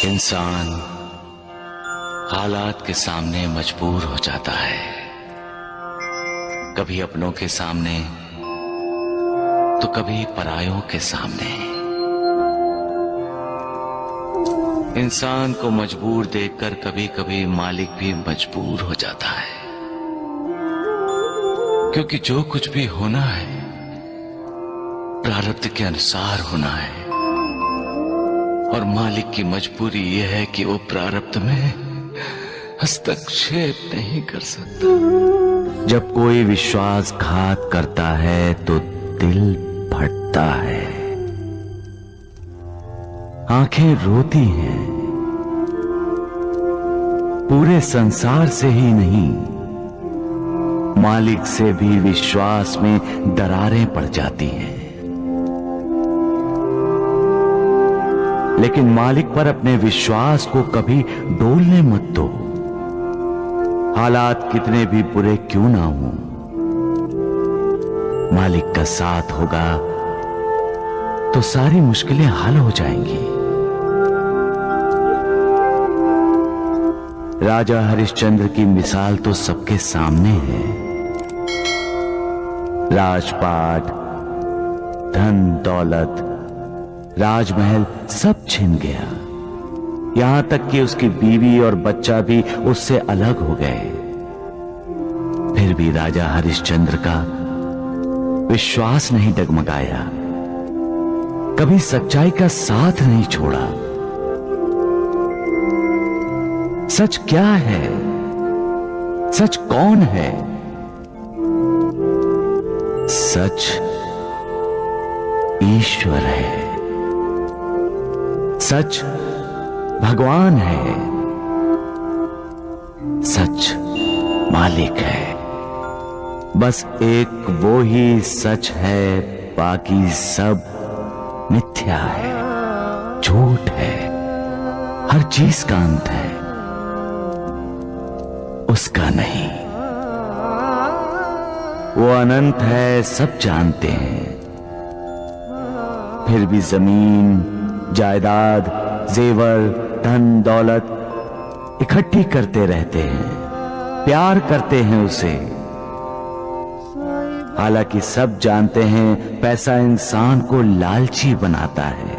इंसान हालात के सामने मजबूर हो जाता है, कभी अपनों के सामने तो कभी परायों के सामने। इंसान को मजबूर देखकर कभी कभी मालिक भी मजबूर हो जाता है, क्योंकि जो कुछ भी होना है प्रारब्ध के अनुसार होना है, और मालिक की मजबूरी यह है कि वो प्रारब्ध में हस्तक्षेप नहीं कर सकता। जब कोई विश्वासघात करता है तो दिल फटता है, आंखें रोती हैं। पूरे संसार से ही नहीं, मालिक से भी विश्वास में दरारें पड़ जाती हैं। लेकिन मालिक पर अपने विश्वास को कभी डोलने मत दो। हालात कितने भी बुरे क्यों ना हो, मालिक का साथ होगा तो सारी मुश्किलें हल हो जाएंगी। राजा हरिश्चंद्र की मिसाल तो सबके सामने है। राजपाट, धन दौलत, राजमहल सब छिन गया। यहां तक कि उसकी बीवी और बच्चा भी उससे अलग हो गए। फिर भी राजा हरिश्चंद्र का विश्वास नहीं डगमगाया, कभी सच्चाई का साथ नहीं छोड़ा। सच क्या है? सच कौन है? सच ईश्वर है, सच भगवान है, सच मालिक है। बस एक वो ही सच है, बाकी सब मिथ्या है, झूठ है। हर चीज का अंत है, उसका नहीं। वो अनंत है, सब जानते हैं। फिर भी जमीन, जायदाद, जेवर, धन दौलत इकट्ठी करते रहते हैं, प्यार करते हैं उसे। हालांकि सब जानते हैं पैसा इंसान को लालची बनाता है,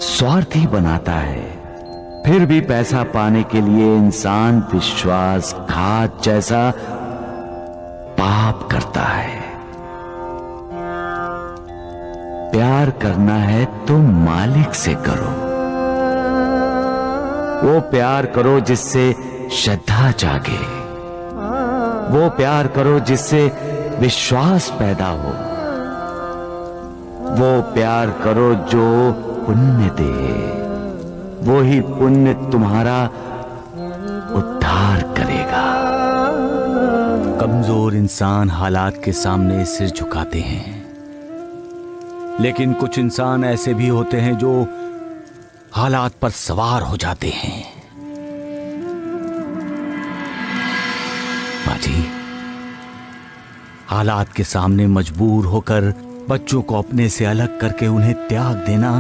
स्वार्थी बनाता है। फिर भी पैसा पाने के लिए इंसान विश्वासघात जैसा पाप करता है। प्यार करना है तो मालिक से करो। वो प्यार करो जिससे श्रद्धा जागे, वो प्यार करो जिससे विश्वास पैदा हो, वो प्यार करो जो पुण्य दे। वो ही पुण्य तुम्हारा उद्धार करेगा। कमजोर इंसान हालात के सामने सिर झुकाते हैं, लेकिन कुछ इंसान ऐसे भी होते हैं जो हालात पर सवार हो जाते हैं। बाजी, हालात के सामने मजबूर होकर बच्चों को अपने से अलग करके उन्हें त्याग देना,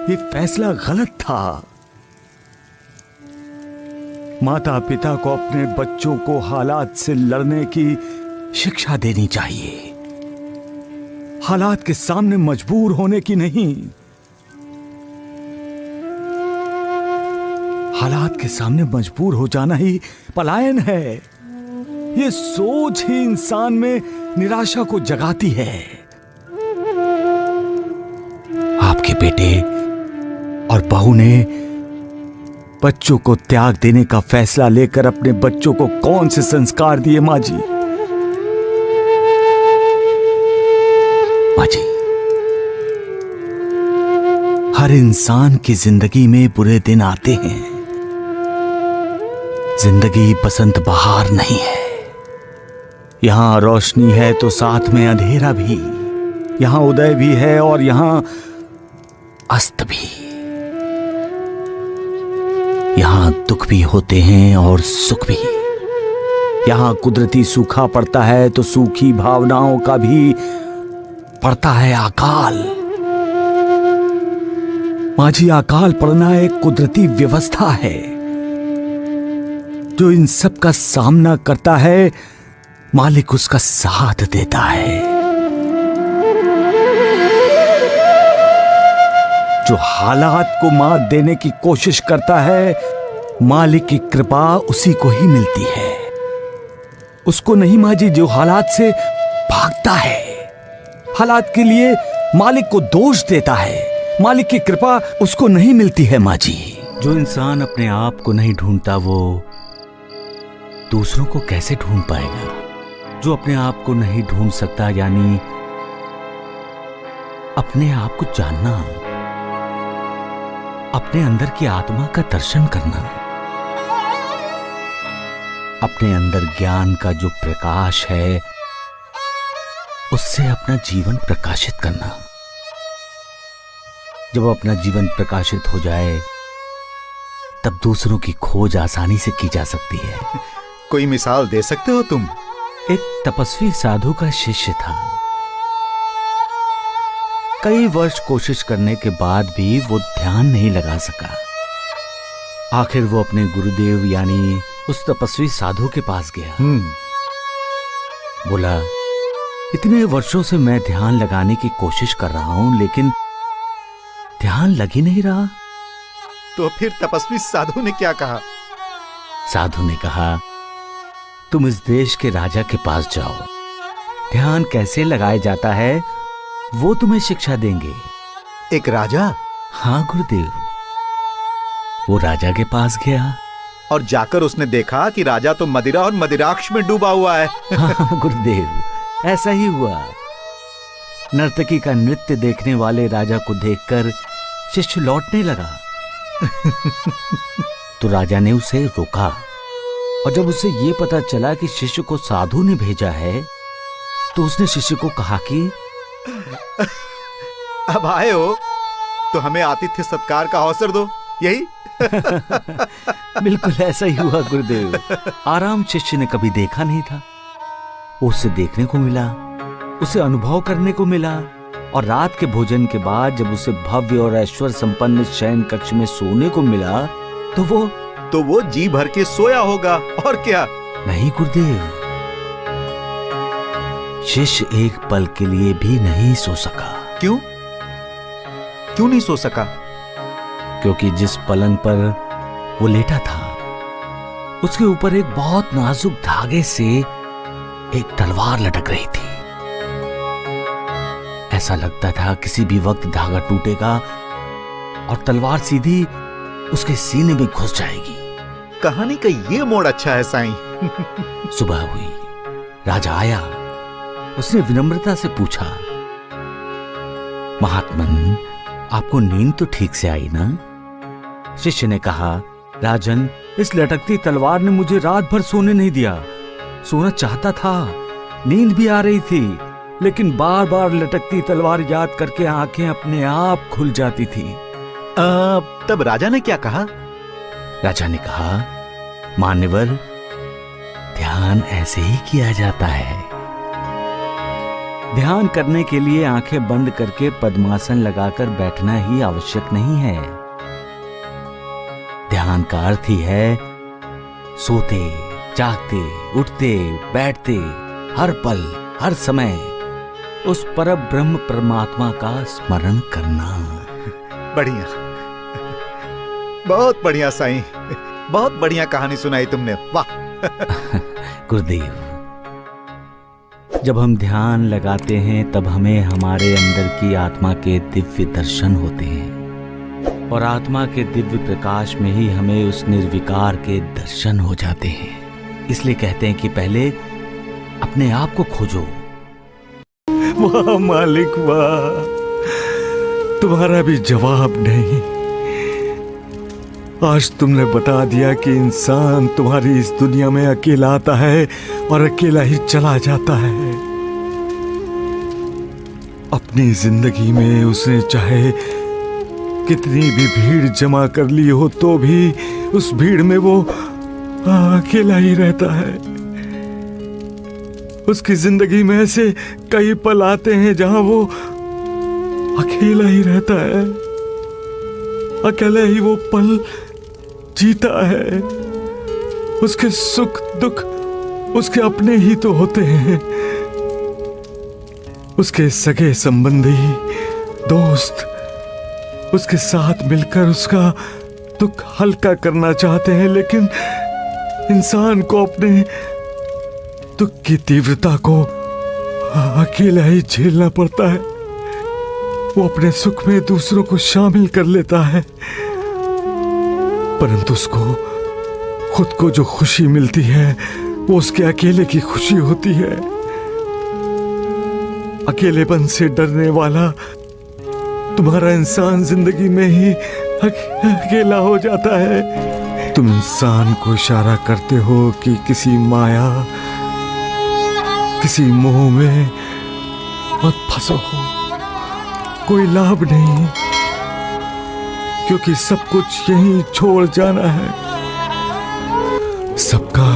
ये फैसला गलत था। माता पिता को अपने बच्चों को हालात से लड़ने की शिक्षा देनी चाहिए, हालात के सामने मजबूर होने की नहीं। हालात के सामने मजबूर हो जाना ही पलायन है। ये सोच ही इंसान में निराशा को जगाती है। आपके बेटे और बहू ने बच्चों को त्याग देने का फैसला लेकर अपने बच्चों को कौन से संस्कार दिए मां जी? मां जी, हर इंसान की जिंदगी में बुरे दिन आते हैं। जिंदगी बसंत बहार नहीं है। यहां रोशनी है तो साथ में अंधेरा भी, यहां उदय भी है और यहां अस्त भी। यहां दुख भी होते हैं और सुख भी। यहां कुदरती सूखा पड़ता है तो सूखी भावनाओं का भी पड़ता है अकाल। माझी अकाल पड़ना एक कुदरती व्यवस्था है। जो इन सब का सामना करता है, मालिक उसका साथ देता है। जो हालात को मात देने की कोशिश करता है, मालिक की कृपा उसी को ही मिलती है। उसको नहीं माजी जो हालात से भागता है। हालात के लिए मालिक को दोष देता है, मालिक की कृपा उसको नहीं मिलती है माजी। जो इंसान अपने आप को नहीं ढूंढता, वो दूसरों को कैसे ढूंढ पाएगा? जो अपने आप को नहीं ढूंढ सकता, यानी अपने आप को जानना, अपने अंदर की आत्मा का दर्शन करना, अपने अंदर ज्ञान का जो प्रकाश है उससे अपना जीवन प्रकाशित करना। जब अपना जीवन प्रकाशित हो जाए तब दूसरों की खोज आसानी से की जा सकती है। कोई मिसाल दे सकते हो तुम? एक तपस्वी साधु का शिष्य था। कई वर्ष कोशिश करने के बाद भी वो ध्यान नहीं लगा सका। आखिर वो अपने गुरुदेव यानी उस तपस्वी साधु के पास गया। बोला, इतने वर्षों से मैं ध्यान लगाने की कोशिश कर रहा हूं, लेकिन ध्यान लग ही नहीं रहा। तो फिर तपस्वी साधु ने क्या कहा? साधु ने कहा, तुम इस देश के राजा के पास जाओ, ध्यान कैसे लगाया जाता है वो तुम्हें शिक्षा देंगे। एक राजा? हाँ गुरुदेव। वो राजा के पास गया और जाकर उसने देखा कि राजा तो मदिरा और मदिराक्ष में डूबा हुआ है। हाँ गुरुदेव, ऐसा ही हुआ। नर्तकी का नृत्य देखने वाले राजा को देखकर शिष्य लौटने लगा। तो राजा ने उसे रोका, और जब उसे ये पता चला कि शिष्य को साधु ने भेजा है, तो उसने शिष्य को कहा कि अब आए हो तो हमें आतिथ्य सत्कार का अवसर दो, यही? बिल्कुल ऐसा ही हुआ गुरुदेव। आराम शिष्य ने कभी देखा नहीं था। उसे देखने को मिला, उसे अनुभव करने को मिला, और रात के भोजन के बाद जब उसे भव्य और ऐश्वर्य संपन्न शयन कक्ष में सोने को मिला, तो वो जी भर के सोया होगा, और क्या? नहीं गुरुदेव, शिष्य एक पल के लिए भी नहीं सो सका। क्यों? क्यों नहीं सो सका? क्योंकि जिस पलंग पर वो लेटा था, उसके ऊपर एक बहुत नाजुक धागे से एक तलवार लटक रही थी। ऐसा लगता था किसी भी वक्त धागा टूटेगा और तलवार सीधी उसके सीने में घुस जाएगी। कहानी का ये मोड़ अच्छा है साईं। सुबह हुई, राजा आया। उसने विनम्रता से पूछा, महात्मन, आपको नींद तो ठीक से आई ना? शिष्य ने कहा, राजन, इस लटकती तलवार ने मुझे रात भर सोने नहीं दिया। सोना चाहता था, नींद भी आ रही थी, लेकिन बार बार लटकती तलवार याद करके आंखें अपने आप खुल जाती थी। तब राजा ने क्या कहा? राजा ने कहा, मान्यवर, ध्यान ऐसे ही किया जाता है। ध्यान करने के लिए आंखें बंद करके पद्मासन लगाकर बैठना ही आवश्यक नहीं है। ध्यान का अर्थ ही है सोते, जागते, उठते, बैठते, हर पल, हर समय उस परम ब्रह्म परमात्मा का स्मरण करना। बढ़िया, बहुत बढ़िया साईं, बहुत बढ़िया कहानी सुनाई तुमने, वाह। गुरुदेव, जब हम ध्यान लगाते हैं तब हमें हमारे अंदर की आत्मा के दिव्य दर्शन होते हैं, और आत्मा के दिव्य प्रकाश में ही हमें उस निर्विकार के दर्शन हो जाते हैं। इसलिए कहते हैं कि पहले अपने आप को खोजो। वाह मालिक वाह, तुम्हारा भी जवाब नहीं। आज तुमने बता दिया कि इंसान तुम्हारी इस दुनिया में अकेला आता है और अकेला ही चला जाता है। अपनी जिंदगी में उसने चाहे कितनी भी भीड़ जमा कर ली हो, तो भी उस भीड़ में वो अकेला ही रहता है। उसकी जिंदगी में ऐसे कई पल आते हैं जहां वो अकेला ही रहता है। अकेले ही वो पल जीता है। उसके सुख दुख उसके अपने ही तो होते हैं। उसके सगे संबंधी दोस्त उसके साथ मिलकर उसका दुख हल्का करना चाहते हैं, लेकिन इंसान को अपने दुख की तीव्रता को अकेला ही झेलना पड़ता है। वो अपने सुख में दूसरों को शामिल कर लेता है, परंतु उसको खुद को जो खुशी मिलती है वो उसके अकेले की खुशी होती है। अकेलेपन से डरने वाला तुम्हारा इंसान जिंदगी में ही अकेला हो जाता है। तुम इंसान को इशारा करते हो कि किसी माया किसी मोह में मत फंसो, कोई लाभ नहीं, क्योंकि सब कुछ यहीं छोड़ जाना है। सबका